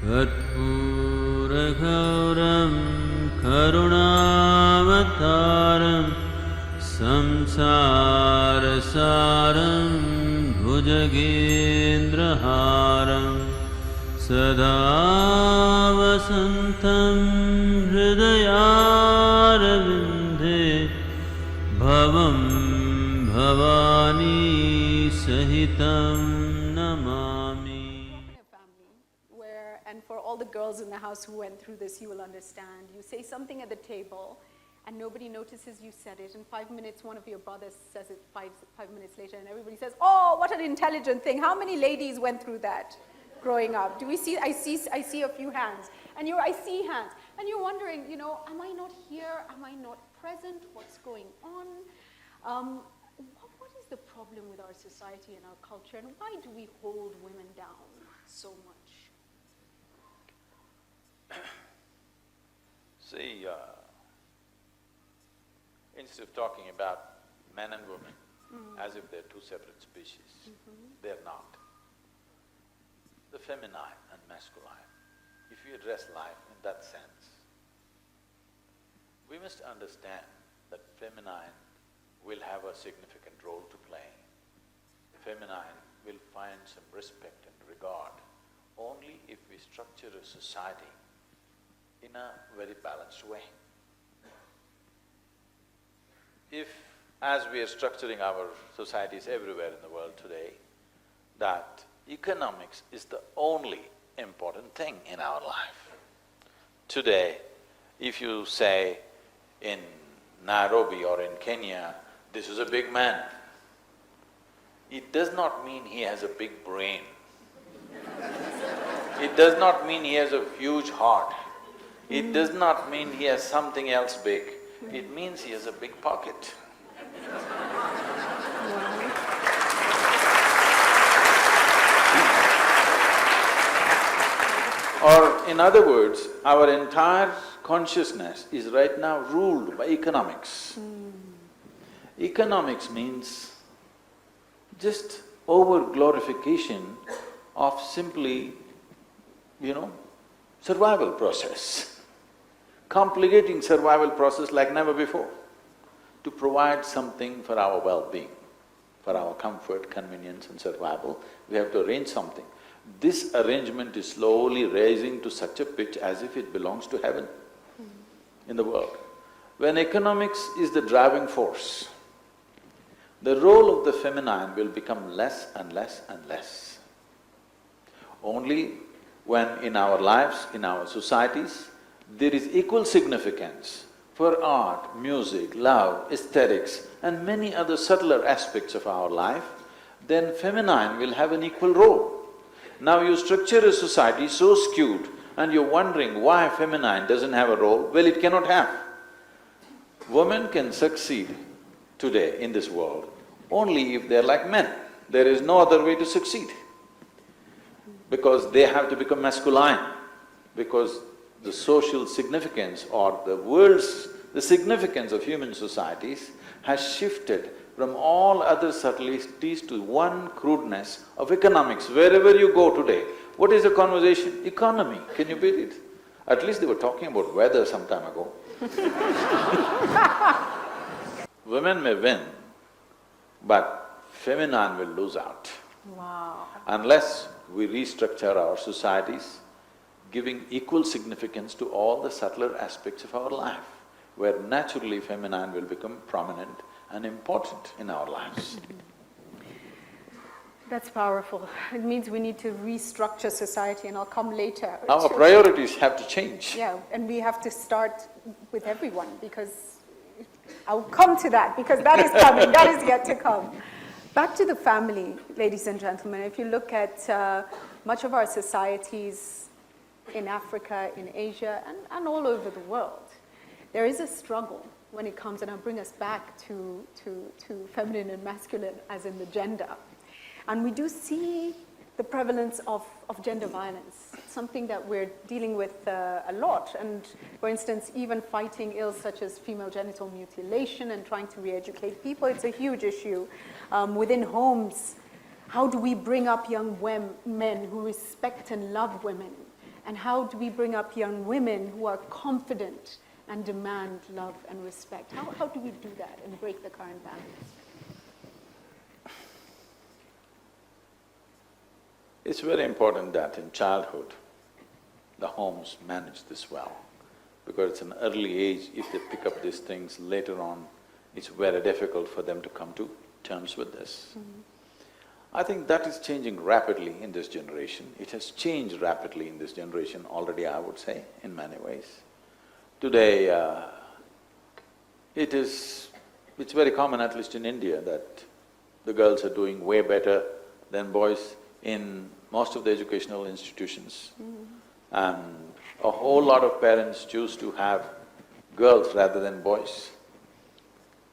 कर्पूरगौरं करुणावतारं संसारसारं भुजगेन्द्रहारं सदा वसन्तं हृदयारविन्दे भवं भवानी सहितं Namami. And for all the girls in the house who went through this, you will understand. You say something at the table and nobody notices you said it. In 5 minutes, one of your brothers says it five minutes later and everybody says, oh, what an intelligent thing. How many ladies went through that growing up? Do we see? I see a few hands. And I see hands. And you're wondering, am I not here? Am I not present? What's going on? What is the problem with our society and our culture? And why do we hold women down so much? See, instead of talking about men and women as if they're two separate species, they're not. The feminine and masculine, if you address life in that sense, we must understand that feminine will have a significant role to play. Feminine will find some respect and regard only if we structure a society in a very balanced way. If, as we are structuring our societies everywhere in the world today, that economics is the only important thing in our life. Today, if you say in Nairobi or in Kenya, this is a big man, it does not mean he has a big brain. It does not mean he has a huge heart. It does not mean he has something else big. It means he has a big pocket. Or in other words, our entire consciousness is right now ruled by economics. Economics means just over-glorification of simply, survival process. Complicating survival process like never before, to provide something for our well-being, for our comfort, convenience and survival, we have to arrange something. This arrangement is slowly raising to such a pitch as if it belongs to heaven in the world. When economics is the driving force, the role of the feminine will become less and less and less. Only when in our lives, in our societies, there is equal significance for art, music, love, aesthetics and many other subtler aspects of our life, then feminine will have an equal role. Now you structure a society so skewed and you're wondering why feminine doesn't have a role, well, it cannot have. Women can succeed today in this world only if they're like men. There is no other way to succeed, because they have to become masculine, because the social significance or the significance of human societies has shifted from all other subtleties to one crudeness of economics. Wherever you go today, what is the conversation? Economy, can you beat it? At least they were talking about weather some time ago. Women may win, but feminine will lose out. Wow. Unless we restructure our societies, giving equal significance to all the subtler aspects of our life, where naturally feminine will become prominent and important in our lives. That's powerful. It means we need to restructure society, and I'll come later. Our priorities have to change. Yeah, and we have to start with everyone, because I'll come to that, because that is coming, that is yet to come. Back to the family, ladies and gentlemen. If you look at much of our societies in Africa, in Asia, and all over the world, there is a struggle when it comes, and I'll bring us back to feminine and masculine as in the gender. And we do see the prevalence of gender violence, something that we're dealing with a lot. And for instance, even fighting ills such as female genital mutilation and trying to re-educate people, it's a huge issue. Within homes, how do we bring up young men who respect and love women And how do we bring up young women who are confident and demand love and respect? How do we do that and break the current balance? It's very important that in childhood, the homes manage this well. Because it's an early age, if they pick up these things later on, it's very difficult for them to come to terms with this. I think that is changing rapidly in this generation. It has changed rapidly in this generation already, I would say, in many ways. Today, it's very common, at least in India, that the girls are doing way better than boys in most of the educational institutions. And a whole lot of parents choose to have girls rather than boys.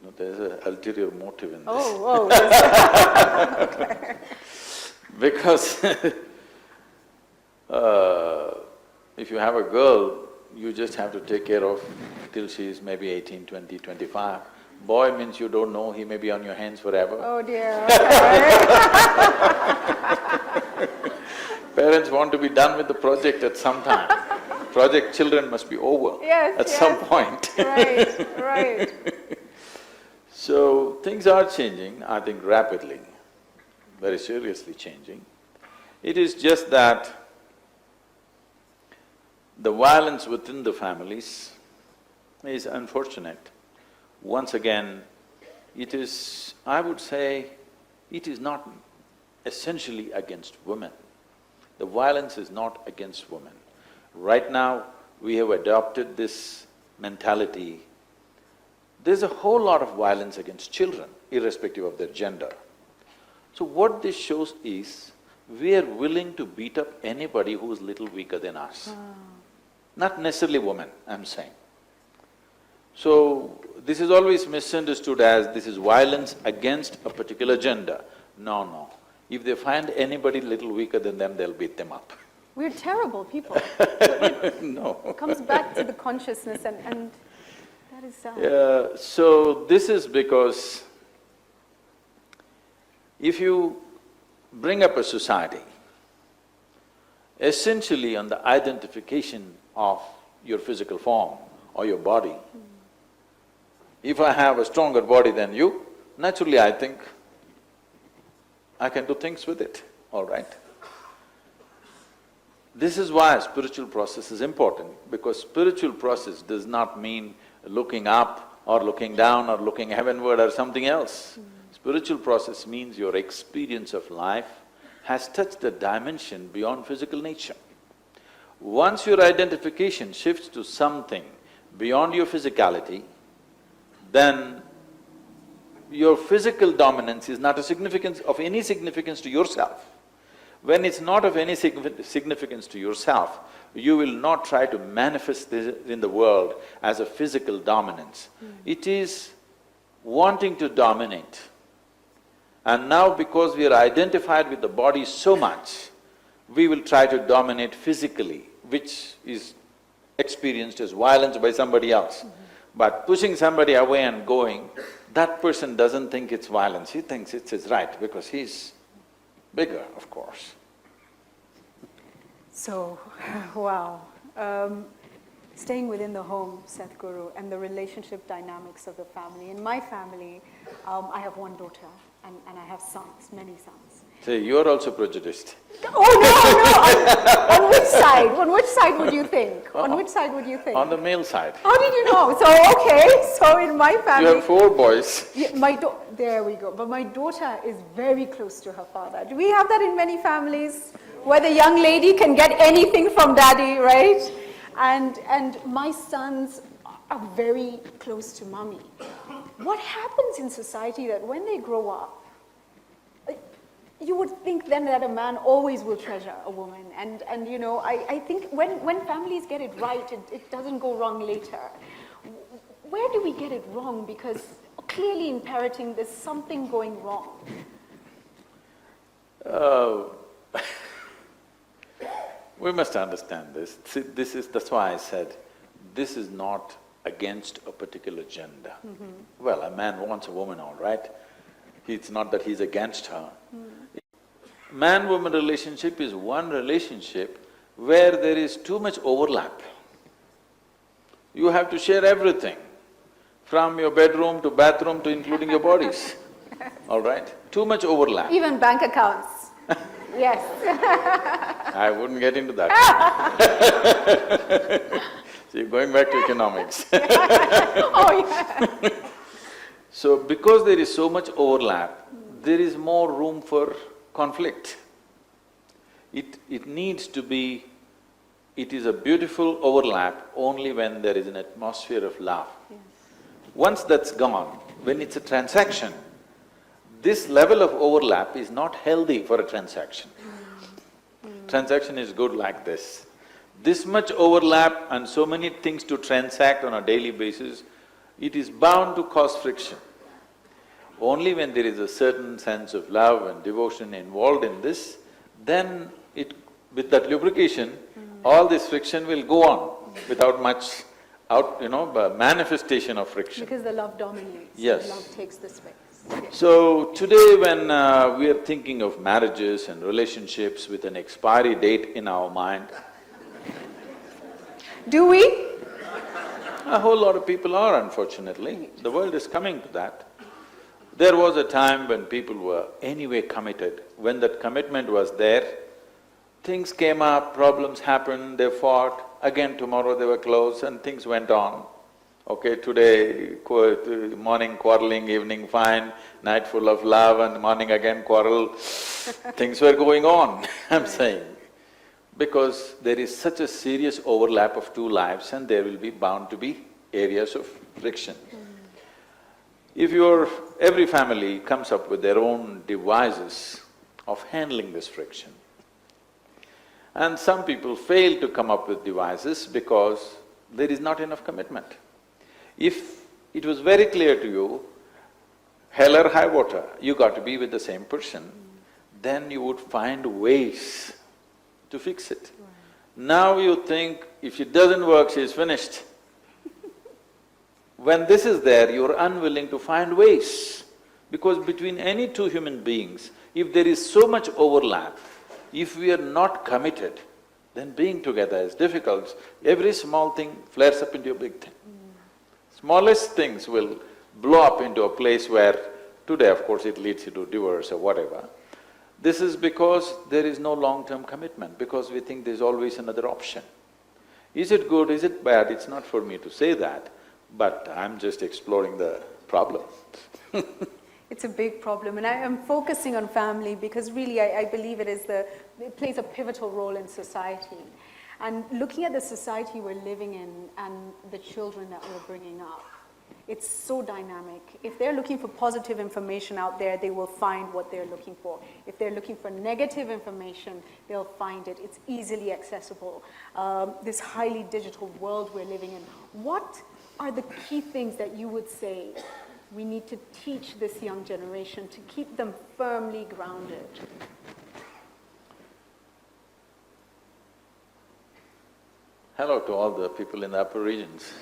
You know, there's an ulterior motive in this. Okay. Because if you have a girl, you just have to take care of till she's maybe 18, 20, 25. Boy means you don't know, he may be on your hands forever. Oh dear, okay. Parents want to be done with the project at some time. Project children must be over at some point. Right. So, things are changing, I think rapidly, very seriously changing. It is just that the violence within the families is unfortunate. Once again, it is… I would say, it is not essentially against women. The violence is not against women. Right now, we have adopted this mentality. There's a whole lot of violence against children, irrespective of their gender. So what this shows is, we are willing to beat up anybody who is little weaker than us. Not necessarily women, I'm saying. So, this is always misunderstood as this is violence against a particular gender. No. If they find anybody little weaker than them, they'll beat them up. We're terrible people. No. It comes back to the consciousness and that is sad. Yeah, so this is because if you bring up a society essentially on the identification of your physical form or your body, if I have a stronger body than you, naturally I think I can do things with it, all right? This is why spiritual process is important, because spiritual process does not mean looking up or looking down or looking heavenward or something else. Spiritual process means your experience of life has touched a dimension beyond physical nature. Once your identification shifts to something beyond your physicality, then your physical dominance is not of any significance to yourself. When it's not of any significance to yourself, you will not try to manifest this in the world as a physical dominance. It is wanting to dominate. And now because we are identified with the body so much, we will try to dominate physically, which is experienced as violence by somebody else. But pushing somebody away and going, that person doesn't think it's violence, he thinks it's his right because he's bigger, of course. So, wow. Staying within the home, Sadhguru, and the relationship dynamics of the family. In my family, I have one daughter and I have sons, many sons. Say, you're also prejudiced. Oh no! On which side? On which side would you think? On which side would you think? On the male side. How did you know? So, okay, so in my family… You have 4 boys. Yeah, there we go. But my daughter is very close to her father. Do we have that in many families? Where the young lady can get anything from daddy, right? And my sons are very close to mommy. What happens in society that when they grow up, you would think then that a man always will treasure a woman. And you know, I think when families get it right, it doesn't go wrong later. Where do we get it wrong? Because clearly in parenting, there's something going wrong. We must understand this. See, that's why I said, this is not against a particular gender. Well, a man wants a woman, all right. It's not that he's against her. Man-woman relationship is one relationship where there is too much overlap. You have to share everything, from your bedroom to bathroom to including your bodies, all right? Too much overlap. Even bank accounts. Yes. I wouldn't get into that. See, going back to economics. Oh, yeah. So, because there is so much overlap, there is more room for conflict. It needs to be… It is a beautiful overlap only when there is an atmosphere of love. Yes. Once that's gone, when it's a transaction, this level of overlap is not healthy for a transaction. Transaction is good like this. This much overlap and so many things to transact on a daily basis, it is bound to cause friction. Only when there is a certain sense of love and devotion involved in this, then with that lubrication, all this friction will go on without much manifestation of friction. Because the love dominates. Yes. Love takes the space. Yes. So, today when we are thinking of marriages and relationships with an expiry date in our mind, Do we? a whole lot of people are, unfortunately. The world is coming to that. There was a time when people were anyway committed. When that commitment was there, things came up, problems happened, they fought, again tomorrow they were close and things went on. Okay, today morning quarreling, evening fine, night full of love and morning again quarrel, things were going on, I'm saying. Because there is such a serious overlap of two lives and there will be bound to be areas of friction. Every family comes up with their own devices of handling this friction. And some people fail to come up with devices because there is not enough commitment. If it was very clear to you, hell or high water, you got to be with the same person, then you would find ways to fix it. Now you think, if it doesn't work, she's finished. When this is there, you're unwilling to find ways. Because between any two human beings, if there is so much overlap, if we are not committed, then being together is difficult. Every small thing flares up into a big thing. Smallest things will blow up into a place where today, of course, it leads you to divorce or whatever. This is because there is no long-term commitment, because we think there's always another option. Is it good, is it bad? It's not for me to say that, but I'm just exploring the problem. It's a big problem, and I am focusing on family because really I believe it plays a pivotal role in society. And looking at the society we're living in and the children that we're bringing up, it's so dynamic. If they're looking for positive information out there, they will find what they're looking for. If they're looking for negative information, they'll find it. It's easily accessible. This highly digital world we're living in, what are the key things that you would say we need to teach this young generation to keep them firmly grounded? Hello to all the people in the upper regions.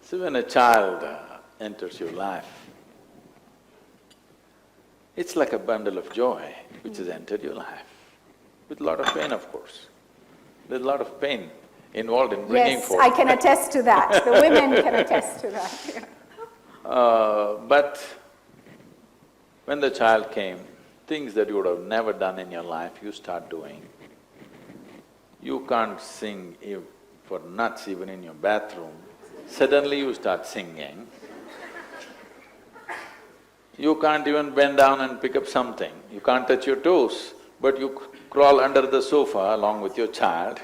So when a child enters your life, it's like a bundle of joy which has entered your life, with a lot of pain, of course. There's a lot of pain involved in bringing forth. Yes, I can attest to that. The women can attest to that. But when the child came, things that you would have never done in your life, you start doing. You can't sing for nuts even in your bathroom. Suddenly you start singing. You can't even bend down and pick up something. You can't touch your toes, but you crawl under the sofa along with your child.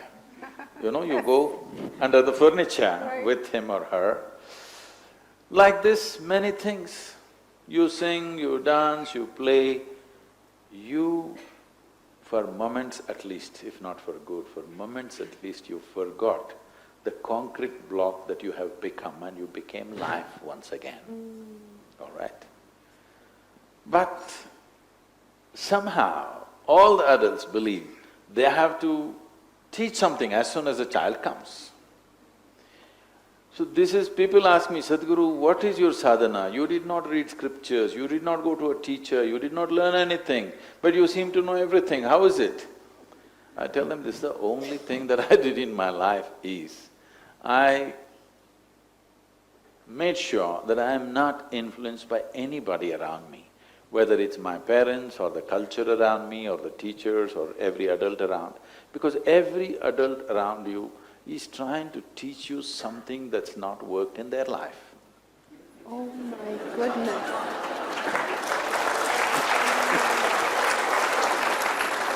You go under the furniture with him or her. Like this, many things. You sing, you dance, you play. You, for moments at least, if not for good, for moments at least you forgot the concrete block that you have become and you became life once again, all right? But somehow, all the adults believe they have to teach something as soon as the child comes. So this is… people ask me, Sadhguru, what is your sadhana? You did not read scriptures, you did not go to a teacher, you did not learn anything, but you seem to know everything, how is it? I tell them, this is the only thing that I did in my life is, I made sure that I am not influenced by anybody around me, whether it's my parents or the culture around me or the teachers or every adult around, because every adult around you is trying to teach you something that's not worked in their life. Oh my goodness.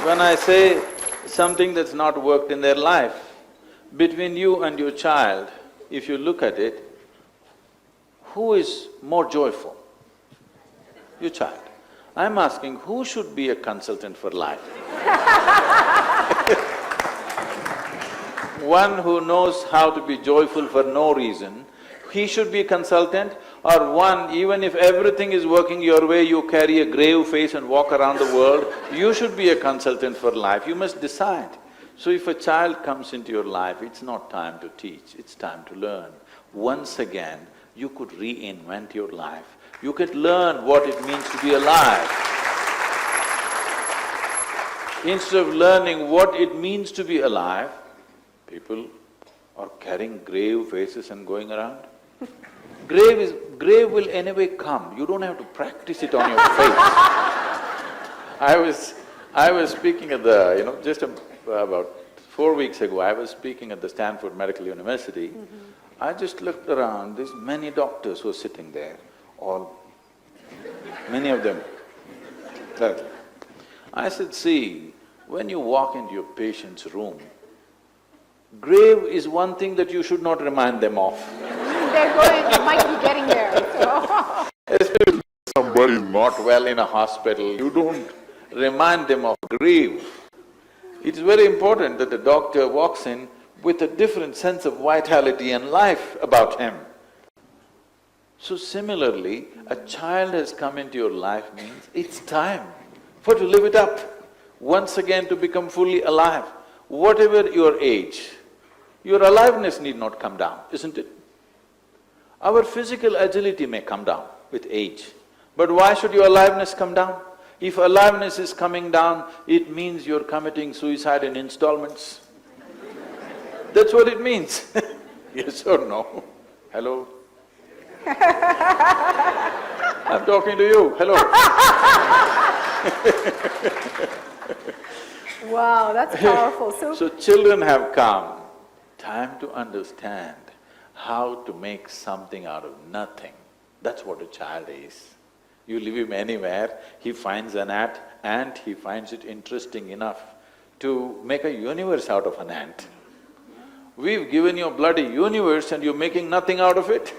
When I say something that's not worked in their life, between you and your child, if you look at it, who is more joyful? Your child. I'm asking, who should be a consultant for life? One who knows how to be joyful for no reason, he should be a consultant, or one, even if everything is working your way, you carry a grave face and walk around the world, you should be a consultant for life, you must decide. So if a child comes into your life, it's not time to teach, it's time to learn. Once again, you could reinvent your life, you could learn what it means to be alive. Instead of learning what it means to be alive, people are carrying grave faces and going around. Grave will anyway come, you don't have to practice it on your face. I was speaking at the… just about 4 weeks ago, I was speaking at the Stanford Medical University. I just looked around, there's many doctors who are sitting there, many of them. I said, see, when you walk into your patient's room, grave is one thing that you should not remind them of. They're going… you might be getting there, so… Especially if somebody is not well in a hospital, you don't remind them of grave. It's very important that the doctor walks in with a different sense of vitality and life about him. So similarly, a child has come into your life means it's time for to live it up, once again to become fully alive. Whatever your age, your aliveness need not come down, isn't it? Our physical agility may come down with age, but why should your aliveness come down? If aliveness is coming down, it means you're committing suicide in installments. That's what it means. Yes or no? Hello? I'm talking to you, hello. Wow, that's powerful. So children have come, time to understand how to make something out of nothing. That's what a child is. You leave him anywhere, he finds an ant, he finds it interesting enough to make a universe out of an ant. We've given you a bloody universe and you're making nothing out of it.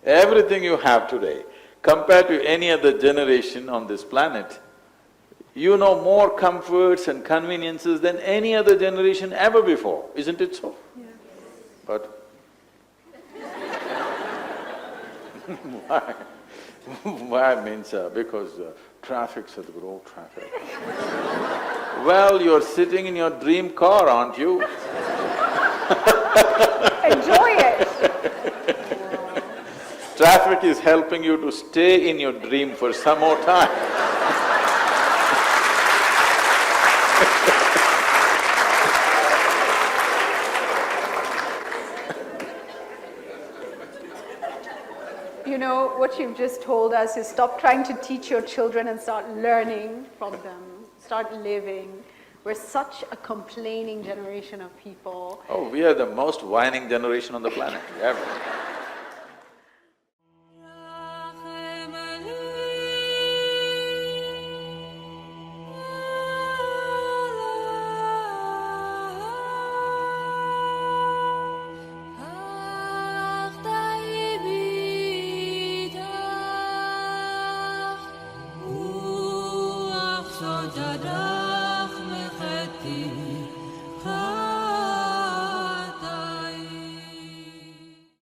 Everything you have today, compared to any other generation on this planet, you know more comforts and conveniences than any other generation ever before, isn't it so? Yeah. But why? Why means because traffic, Sadhguru, traffic. Well, you're sitting in your dream car, aren't you? Enjoy it! Traffic is helping you to stay in your dream for some more time. You know, what you've just told us is stop trying to teach your children and start learning from them, start living. We're such a complaining generation of people. Oh, we are the most whining generation on the planet, ever.